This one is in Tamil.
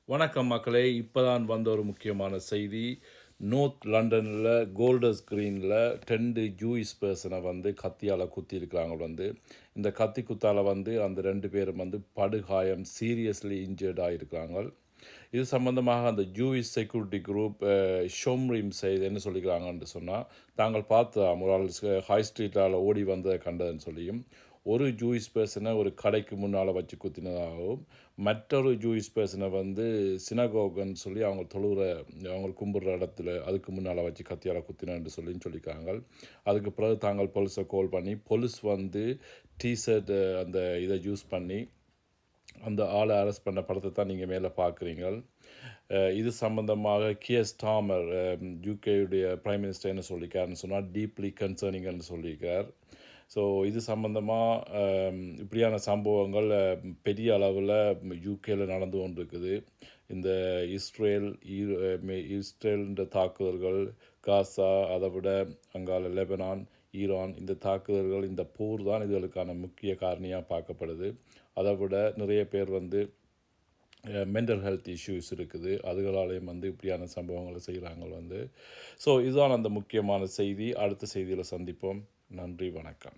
வணக்கம் மக்களே. இப்பதான் வந்த ஒரு முக்கியமான செய்தி. நோர்த் லண்டனில் கோல்டர்ஸ் கிரீனில் 2 ஜூயிஷ் பர்சனை கத்தியால் குத்தியிருக்கிறாங்க. இந்த கத்தி குத்தால் அந்த 2 பேரும் படுகாயம் சீரியஸ்லி இன்ஜர்டாக இருக்கிறாங்க. இது சம்பந்தமாக அந்த ஜூயிஷ் செக்யூரிட்டி குரூப் ஷோம்ரீம் செய்து என்ன சொல்லிக்கிறாங்கன்னு சொன்னால், தாங்கள் பார்த்த ஒரு ஆள் ஹை ஸ்ட்ரீட்டால் ஓடி வந்ததை கண்டதுன்னு சொல்லியும், ஒரு ஜூயிஷ் பர்சனை ஒரு கடைக்கு முன்னால் வச்சு குத்தினதாகவும், மற்றொரு ஜூயிஷ் பர்சனை சினகோகன்னு சொல்லி அவங்க தொழுகிற அவங்க கும்பிட்ற இடத்துல அதுக்கு முன்னால் வச்சு கத்தியால் குத்தினு சொல்லியிருக்காங்க. அதுக்கு பிறகு தாங்கள் போலீஸை கால் பண்ணி போலீஸ் டிஷர்ட் அந்த இதை யூஸ் பண்ணி அந்த ஆளை அரெஸ்ட் பண்ண படத்தை தான் நீங்கள் மேலே பார்க்குறீங்க. இது சம்பந்தமாக கியர் ஸ்டார்மர் யூகேயுடைய பிரைம் மினிஸ்டர் என்ன சொல்லியிருக்காருன்னு சொன்னால், டீப்லி கன்சர்னிங்னு சொல்லியிருக்கார். ஸோ இது சம்பந்தமாக இப்படியான சம்பவங்கள் பெரிய அளவில் யூகேயில் நடந்து கொண்டு இருக்குது. இந்த இஸ்ரேல்ன்ற தாக்குதல்கள், காசா, அதை விட அங்கால லெபனான், ஈரான், இந்த தாக்குதல்கள், இந்த போர் தான் இதுகளுக்கான முக்கிய காரணியாக பார்க்கப்படுது. அதை விட நிறைய பேர் மென்டல் ஹெல்த் இஷ்யூஸ் இருக்குது. அதுகளாலேயும் இப்படியான சம்பவங்களை செய்கிறாங்க. ஸோ இதுதான் அந்த முக்கியமான செய்தி. அடுத்த செய்தியில் சந்திப்போம். நன்றி, வணக்கம்.